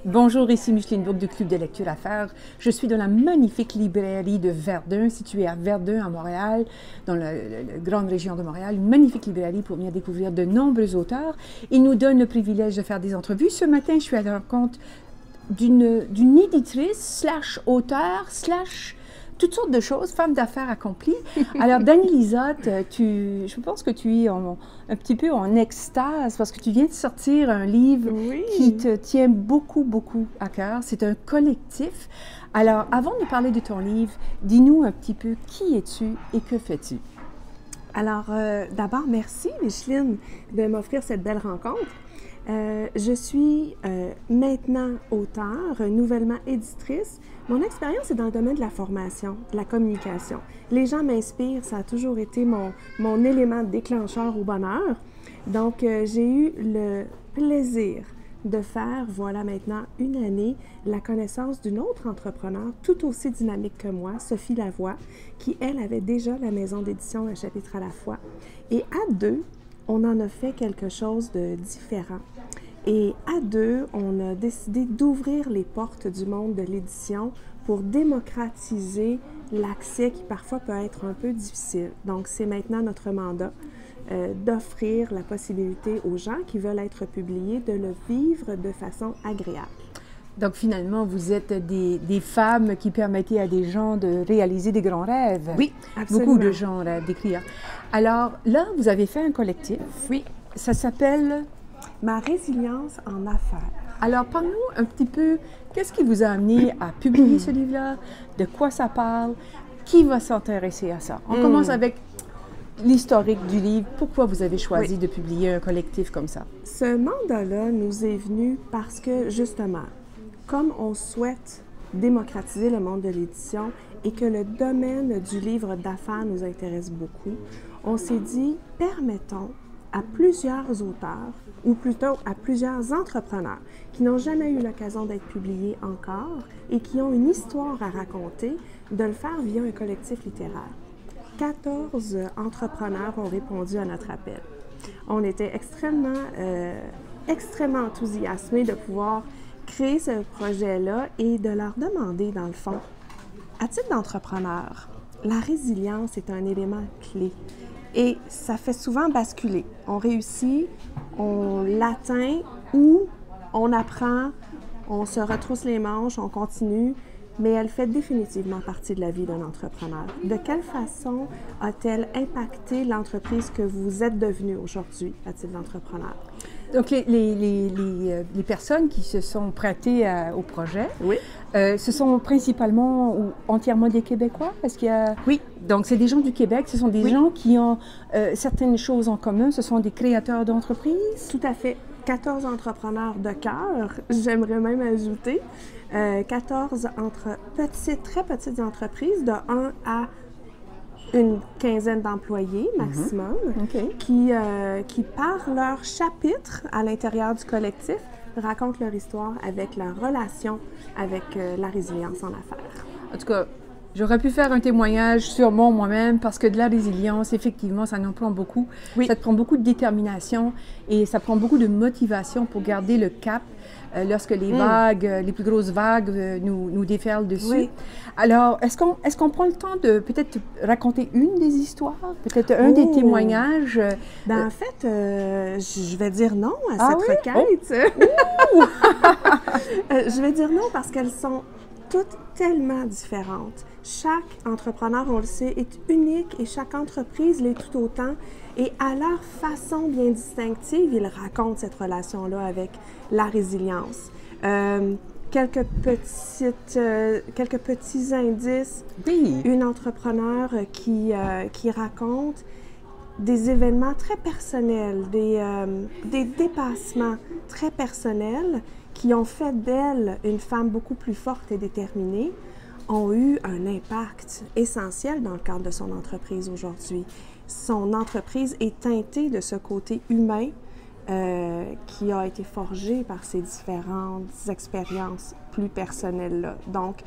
Bonjour, ici Micheline Bourque du Club de lecture à faire. Je suis dans la magnifique librairie de Verdun, située à Verdun, à Montréal, dans la grande région de Montréal. Une magnifique librairie pour venir découvrir de nombreux auteurs. Ils nous donnent le privilège de faire des entrevues. Ce matin, je suis à la rencontre d'une éditrice, /auteur, toutes sortes de choses, femme d'affaires accomplie. Alors, Dani Lizotte, je pense que tu es un petit peu en extase parce que tu viens de sortir un livre qui te tient beaucoup, beaucoup à cœur. C'est un collectif. Alors, avant de parler de ton livre, dis-nous un petit peu qui es-tu et que fais-tu? Alors, d'abord, merci Micheline de m'offrir cette belle rencontre. Je suis maintenant auteure, nouvellement éditrice. Mon expérience est dans le domaine de la formation, de la communication. Les gens m'inspirent, ça a toujours été mon élément déclencheur au bonheur. Donc, j'ai eu le plaisir de faire, voilà maintenant une année, la connaissance d'une autre entrepreneur tout aussi dynamique que moi, Sophie Lavoie, qui, elle, avait déjà la maison d'édition Un chapitre à la fois. Et à deux, on en a fait quelque chose de différent. Et à deux, on a décidé d'ouvrir les portes du monde de l'édition pour démocratiser l'accès qui parfois peut être un peu difficile. Donc, c'est maintenant notre mandat d'offrir la possibilité aux gens qui veulent être publiés de le vivre de façon agréable. Donc, finalement, vous êtes des femmes qui permettaient à des gens de réaliser des grands rêves. Oui, absolument. Beaucoup de gens rêvent d'écrire. Alors, là, vous avez fait un collectif. Oui. Ça s'appelle Ma résilience en affaires. Alors, parle-nous un petit peu, qu'est-ce qui vous a amené à publier ce livre-là? De quoi ça parle? Qui va s'intéresser à ça? On commence avec l'historique du livre. Pourquoi vous avez choisi de publier un collectif comme ça? Ce mandat-là nous est venu parce que, justement, comme on souhaite démocratiser le monde de l'édition et que le domaine du livre d'affaires nous intéresse beaucoup, on s'est dit, permettons à plusieurs auteurs, ou plutôt à plusieurs entrepreneurs qui n'ont jamais eu l'occasion d'être publiés encore et qui ont une histoire à raconter, de le faire via un collectif littéraire. 14 entrepreneurs ont répondu à notre appel. On était extrêmement enthousiasmés de pouvoir créer ce projet-là et de leur demander, dans le fond, à titre d'entrepreneur, la résilience est un élément clé. Et ça fait souvent basculer. On réussit, on l'atteint ou on apprend, on se retrousse les manches, on continue, mais elle fait définitivement partie de la vie d'un entrepreneur. De quelle façon a-t-elle impacté l'entreprise que vous êtes devenue aujourd'hui à titre d'entrepreneur? Donc, les personnes qui se sont prêtées au projet, ce sont principalement ou entièrement des Québécois? Parce qu'il y a... Oui. Donc, c'est des gens du Québec, ce sont des gens qui ont certaines choses en commun, ce sont des créateurs d'entreprises? Tout à fait. 14 entrepreneurs de cœur, j'aimerais même ajouter. 14 très petites entreprises de 1 à une quinzaine d'employés maximum, qui par leur chapitre à l'intérieur du collectif racontent leur histoire avec leur relation avec la résilience en affaires. En tout cas, j'aurais pu faire un témoignage sur moi-même parce que de la résilience, effectivement, ça en prend beaucoup. Oui. Ça te prend beaucoup de détermination et ça prend beaucoup de motivation pour garder le cap lorsque les vagues, les plus grosses vagues nous déferlent dessus. Oui. Alors, est-ce qu'on prend le temps de peut-être raconter une des histoires? Peut-être un des témoignages? En fait, je vais dire non à cette requête. Je vais dire non parce qu'elles sont toutes tellement différentes. Chaque entrepreneur, on le sait, est unique et chaque entreprise l'est tout autant. Et à leur façon bien distinctive, ils racontent cette relation-là avec la résilience. Quelques petits indices. Oui. Une entrepreneure qui raconte des événements très personnels, des dépassements très personnels qui ont fait d'elle une femme beaucoup plus forte et déterminée, ont eu un impact essentiel dans le cadre de son entreprise aujourd'hui. Son entreprise est teintée de ce côté humain qui a été forgé par ces différentes expériences plus personnelles-là. Donc,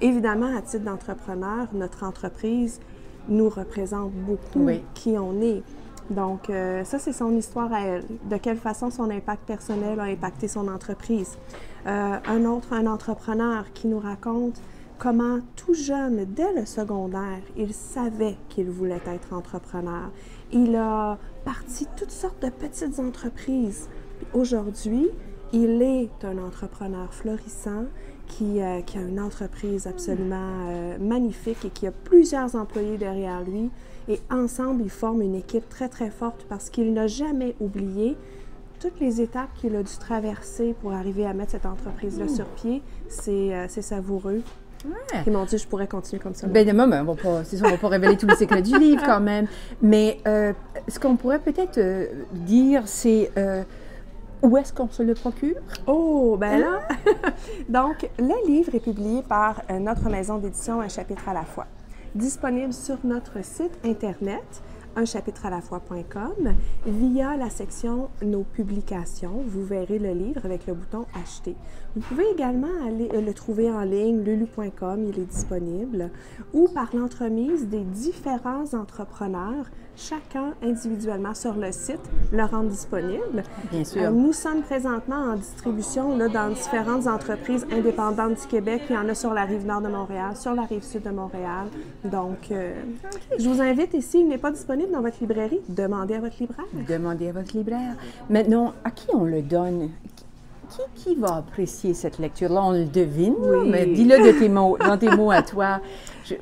évidemment, à titre d'entrepreneur, notre entreprise nous représente beaucoup qui on est. Donc, ça, c'est son histoire à elle. De quelle façon son impact personnel a impacté son entreprise. Un entrepreneur qui nous raconte comment tout jeune, dès le secondaire, il savait qu'il voulait être entrepreneur. Il a parti toutes sortes de petites entreprises. Aujourd'hui, il est un entrepreneur florissant qui a une entreprise absolument magnifique et qui a plusieurs employés derrière lui. Et ensemble, ils forment une équipe très, très forte parce qu'il n'a jamais oublié toutes les étapes qu'il a dû traverser pour arriver à mettre cette entreprise-là sur pied. C'est savoureux. Ouais. Et mon Dieu, je pourrais continuer comme ça. Bien évidemment, on va pas révéler tous les secrets du livre quand même. Mais ce qu'on pourrait peut-être dire, c'est où est-ce qu'on se le procure? Oh, ben là! Donc, le livre est publié par notre maison d'édition Un chapitre à la fois. Disponible sur notre site Internet, unchapitre-à-la-fois.com, via la section Nos publications. Vous verrez le livre avec le bouton Acheter. Vous pouvez également aller le trouver en ligne, lulu.com, il est disponible, ou par l'entremise des différents entrepreneurs, chacun individuellement sur le site, le rendre disponible. Bien sûr. Nous sommes présentement en distribution là, dans différentes entreprises indépendantes du Québec. Il y en a sur la rive nord de Montréal, sur la rive sud de Montréal. Donc, je vous invite, et s'il n'est pas disponible dans votre librairie, demandez à votre libraire. Demandez à votre libraire. Maintenant, à qui on le donne? Qui va apprécier cette lecture-là? On le devine, Oui. mais dis-le dans tes mots à toi.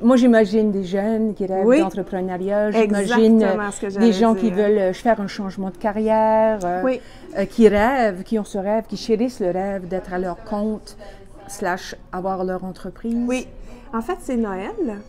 Moi, j'imagine des jeunes qui rêvent Oui. d'entrepreneuriat. J'imagine Exactement ce que j'allais des gens qui dire. veulent faire un changement de carrière, Oui. Qui rêvent, qui ont ce rêve, qui chérissent le rêve d'être à leur compte, / avoir leur entreprise. Oui. En fait, c'est Noël,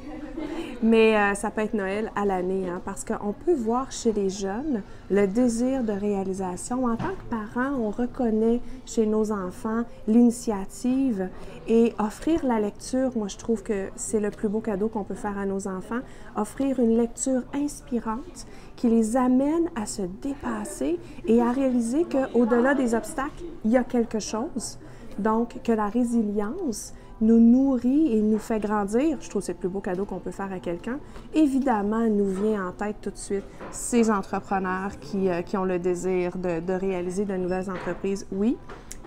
mais ça peut être Noël à l'année, hein, parce qu'on peut voir chez les jeunes le désir de réalisation. En tant que parent, on reconnaît chez nos enfants l'initiative et offrir la lecture. Moi, je trouve que c'est le plus beau cadeau qu'on peut faire à nos enfants. Offrir une lecture inspirante qui les amène à se dépasser et à réaliser qu'au-delà des obstacles, il y a quelque chose. Donc, que la résilience nous nourrit et nous fait grandir. Je trouve que c'est le plus beau cadeau qu'on peut faire à quelqu'un. Évidemment, nous vient en tête tout de suite ces entrepreneurs qui ont le désir de réaliser de nouvelles entreprises, oui,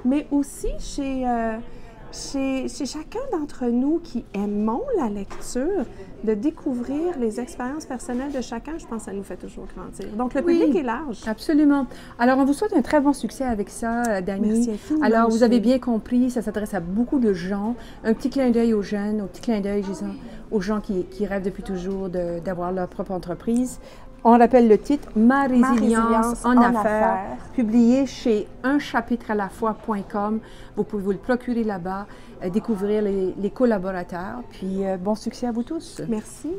mais aussi chez chacun d'entre nous qui aimons la lecture, de découvrir les expériences personnelles de chacun, je pense que ça nous fait toujours grandir. Donc, le public est large. Absolument. Alors, on vous souhaite un très bon succès avec ça, Dani. Merci infiniment. Alors, vous avez bien compris, ça s'adresse à beaucoup de gens. Un petit clin d'œil aux jeunes, un petit clin d'œil, disons, aux gens qui rêvent depuis toujours d'avoir leur propre entreprise. On rappelle le titre « Ma résilience en affaires », publié chez unchapitre-à-la-fois.com. Vous pouvez vous le procurer là-bas, découvrir les collaborateurs. Puis, bon succès à vous tous. Merci.